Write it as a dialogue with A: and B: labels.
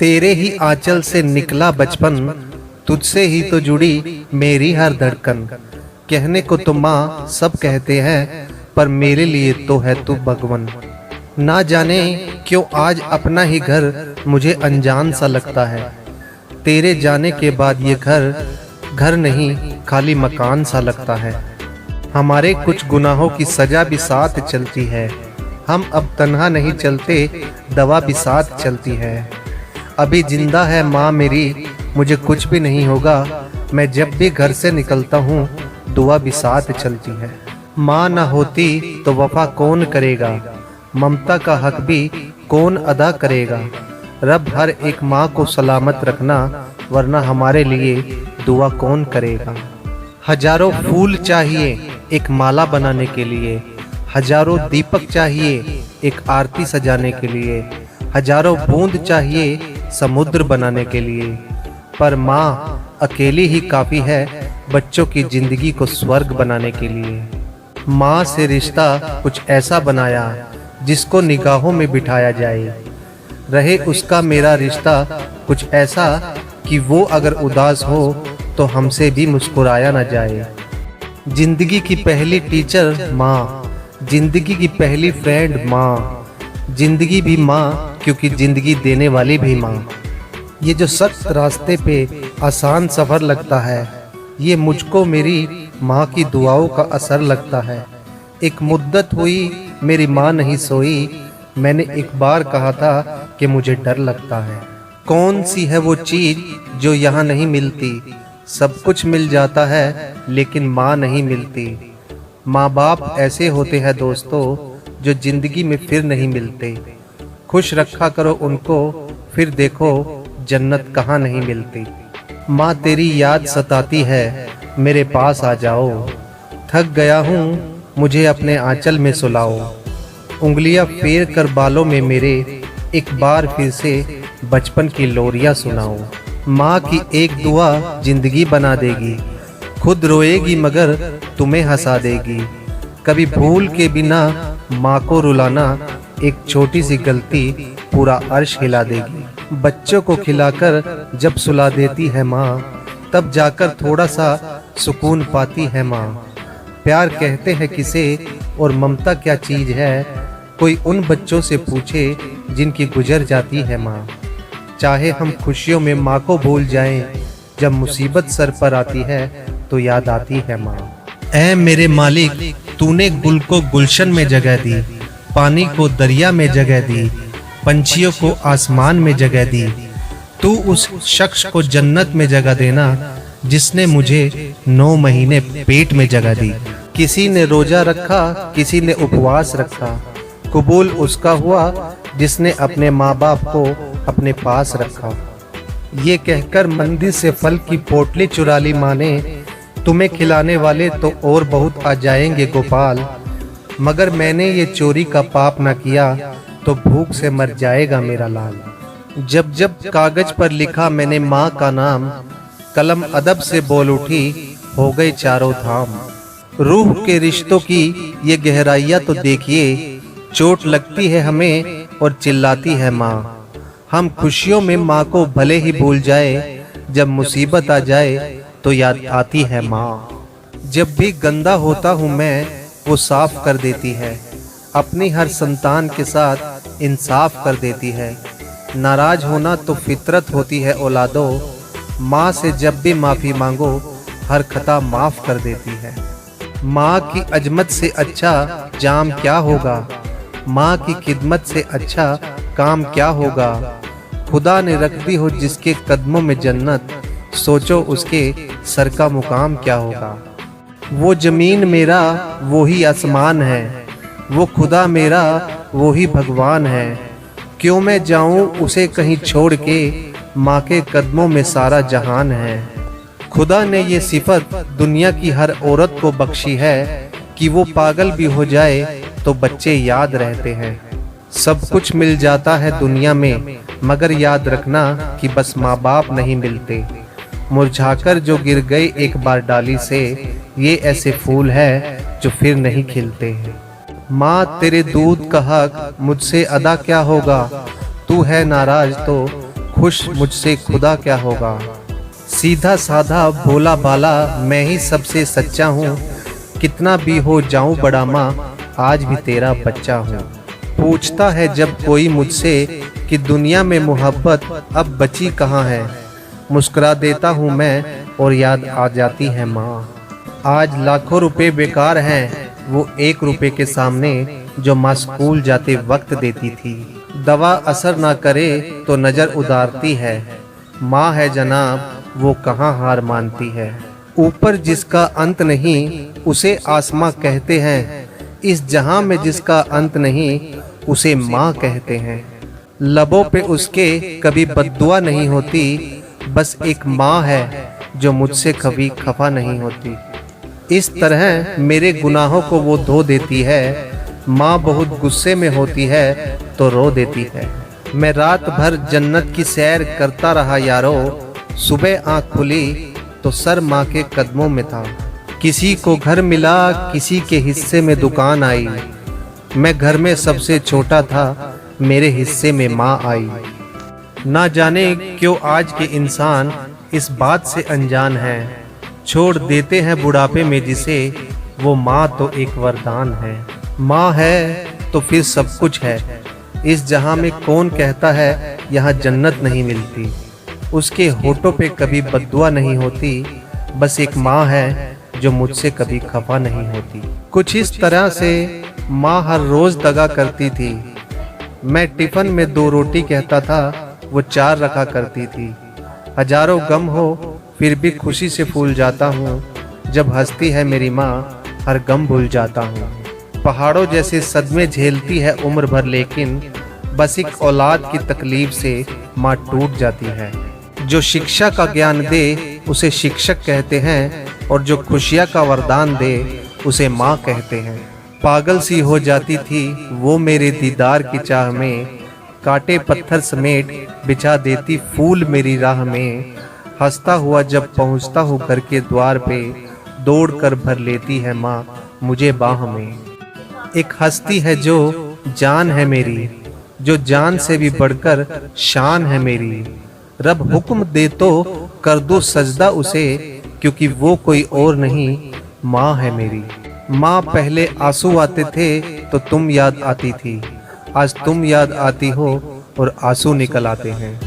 A: तेरे ही आंचल से निकला बचपन, तुझसे ही तो जुड़ी मेरी हर धड़कन। कहने को तो माँ सब कहते हैं, पर मेरे लिए तो है तू भगवन। ना जाने क्यों आज अपना ही घर मुझे अनजान सा लगता है। तेरे जाने के बाद ये घर घर नहीं खाली मकान सा लगता है। हमारे कुछ गुनाहों की सजा भी साथ चलती है। हम अब तन्हा नहीं चलते, दवा भी साथ चलती है। अभी जिंदा है माँ मेरी, मुझे कुछ भी नहीं होगा। मैं जब भी घर से निकलता हूँ, दुआ भी साथ चलती है। माँ ना होती तो वफा कौन करेगा, ममता का हक भी कौन अदा करेगा। रब हर एक माँ को सलामत रखना, वरना हमारे लिए दुआ कौन करेगा। हजारों फूल चाहिए एक माला बनाने के लिए, हजारों दीपक चाहिए एक आरती सजाने के लिए, हजारों बूंद चाहिए समुद्र बनाने के लिए, पर माँ अकेली ही काफ़ी है बच्चों की जिंदगी को स्वर्ग बनाने के लिए। माँ से रिश्ता कुछ ऐसा बनाया जिसको निगाहों में बिठाया जाए। रहे उसका मेरा रिश्ता कुछ ऐसा कि वो अगर उदास हो तो हमसे भी मुस्कुराया ना जाए। जिंदगी की पहली टीचर माँ, जिंदगी की पहली फ्रेंड माँ, जिंदगी भी माँ क्योंकि जिंदगी देने वाली भी माँ। ये जो सख्त रास्ते पे आसान सफ़र लगता है, ये मुझको मेरी माँ की दुआओं का असर लगता है। एक मुद्दत हुई मेरी माँ नहीं सोई, मैंने एक बार कहा था कि मुझे डर लगता है। कौन सी है वो चीज़ जो यहाँ नहीं मिलती, सब कुछ मिल जाता है लेकिन माँ नहीं मिलती। माँ बाप ऐसे होते हैं दोस्तों जो जिंदगी में फिर नहीं मिलते। खुश रखा करो उनको, फिर देखो जन्नत कहाँ नहीं मिलती। माँ तेरी याद सताती है, मेरे पास आ जाओ। थक गया हूँ, मुझे अपने आंचल में सुलाओ। उंगलियाँ फेर कर बालों में मेरे, एक बार फिर से बचपन की लोरियाँ सुनाओ। माँ की एक दुआ जिंदगी बना देगी, खुद रोएगी मगर तुम्हें हंसा देगी। कभी भूल के बिना माँ को रुलाना, एक छोटी सी गलती पूरा अर्श हिला देगी। बच्चों को खिलाकर जब सुला देती है माँ, तब जाकर थोड़ा सा सुकून पाती है माँ। प्यार कहते हैं किसे और ममता क्या चीज़ है, कोई उन बच्चों से पूछे जिनकी गुजर जाती है माँ। चाहे हम खुशियों में माँ को भूल जाएं, जब मुसीबत सर पर आती है तो याद आती है माँ। ऐ मेरे मालिक, तूने गुल को गुलशन में जगह दी, पानी को दरिया में जगह दी, पंछियों को आसमान में जगह दी। तू उस शख्स को जन्नत में जगह देना जिसने मुझे 9 महीने पेट में जगह दी। किसी ने रोजा रखा, किसी ने उपवास रखा, कबूल उसका हुआ जिसने अपने माँ बाप को अपने पास रखा। ये कहकर मंदिर से फल की पोटली चुरा ली माँ ने, तुम्हें खिलाने वाले तो और बहुत आ जाएंगे गोपाल। मगर मैंने ये चोरी का पाप ना किया तो भूख से मर जाएगा मेरा लाल। जब जब कागज पर लिखा मैंने माँ का नाम, कलम अदब से बोल उठी, हो गए चारों धाम। रूह के रिश्तों की ये गहराइयाँ तो देखिए, चोट लगती है हमें और चिल्लाती है माँ। हम खुशियों में माँ को भले ही भूल जाए, जब मुसीबत आ जाए तो याद आती है माँ। जब भी गंदा होता हूँ मैं, वो साफ कर देती है, अपनी हर संतान के साथ इंसाफ कर देती है। नाराज होना तो फितरत होती है औलादो, माँ से जब भी माफ़ी मांगो हर खता माफ़ कर देती है। माँ की अजमत से अच्छा जाम क्या होगा, माँ की खिदमत से अच्छा काम क्या होगा। खुदा ने रख दी हो जिसके कदमों में जन्नत, सोचो उसके सर का मुकाम क्या होगा। वो ज़मीन मेरा वो ही आसमान है, वो खुदा मेरा वो ही भगवान है। क्यों मैं जाऊं उसे कहीं छोड़ के, माँ के कदमों में सारा जहान है। खुदा ने ये सिफत दुनिया की हर औरत को बख्शी है कि वो पागल भी हो जाए तो बच्चे याद रहते हैं। सब कुछ मिल जाता है दुनिया में, मगर याद रखना कि बस माँ बाप नहीं मिलते। मुरझाकर जो गिर गए एक बार डाली से, ये ऐसे फूल है जो फिर नहीं खिलते हैं। माँ तेरे दूध का हक मुझसे अदा क्या होगा, तू है नाराज तो खुश मुझसे खुदा क्या होगा। सीधा साधा भोला भाला मैं ही सबसे सच्चा हूँ, कितना भी हो जाऊं बड़ा माँ आज भी तेरा बच्चा हूँ। पूछता है जब कोई मुझसे कि दुनिया में मोहब्बत अब बची कहाँ है, मुस्कुरा देता हूँ मैं और याद आ जाती है माँ। आज लाखों रुपए बेकार हैं वो 1 रुपए के सामने जो माँ स्कूल जाते वक्त देती थी। दवा असर ना करे तो नज़र उतारती है, माँ है जनाब वो कहाँ हार मानती है। ऊपर जिसका अंत नहीं उसे आसमां कहते हैं, इस जहां में जिसका अंत नहीं उसे माँ कहते हैं। लबों पे उसके कभी बद्दुआ नहीं होती, बस एक माँ है जो मुझसे कभी खफा नहीं होती। इस तरह मेरे गुनाहों को वो धो देती है, माँ बहुत गुस्से में होती है तो रो देती है। मैं रात भर जन्नत की सैर करता रहा यारो, सुबह आँख खुली तो सर माँ के कदमों में था। किसी को घर मिला किसी के हिस्से में दुकान आई, मैं घर में सबसे छोटा था मेरे हिस्से में माँ आई। ना जाने क्यों आज के इंसान इस बात से अनजान है, छोड़ देते हैं बुढ़ापे में जिसे, वो माँ तो एक वरदान है। माँ है तो फिर सब कुछ है, इस जहां में कौन कहता है यहाँ जन्नत नहीं मिलती। उसके होठों पे कभी बद्दुआ नहीं होती, बस एक माँ है जो मुझसे कभी खफा नहीं होती। कुछ इस तरह से माँ हर रोज दगा करती थी, मैं टिफिन में 2 रोटी कहता था वो 4 रखा करती थी। हजारों गम हो फिर भी खुशी से फूल जाता हूँ, जब हंसती है मेरी माँ हर गम भूल जाता हूँ। पहाड़ों जैसे सदमे झेलती है उम्र भर, लेकिन बस एक औलाद की तकलीफ से माँ टूट जाती है। जो शिक्षा का ज्ञान दे उसे शिक्षक कहते हैं, और जो खुशियाँ का वरदान दे उसे माँ कहते हैं। पागल सी हो जाती थी वो मेरे दीदार की चाह में, कांटे पत्थर समेट बिछा देती फूल मेरी राह में। हंसता हुआ जब पहुँचता हूँ घर के द्वार पे, दौड़ कर भर लेती है माँ मुझे बाह में। एक हस्ती है जो जान है मेरी, जो जान से भी बढ़कर शान है मेरी। रब हुक्म दे तो कर दो सजदा उसे, क्योंकि वो कोई और नहीं माँ है मेरी। माँ पहले आंसू आते थे तो तुम याद आती थी, आज तुम याद आती हो और आंसू निकल आते हैं।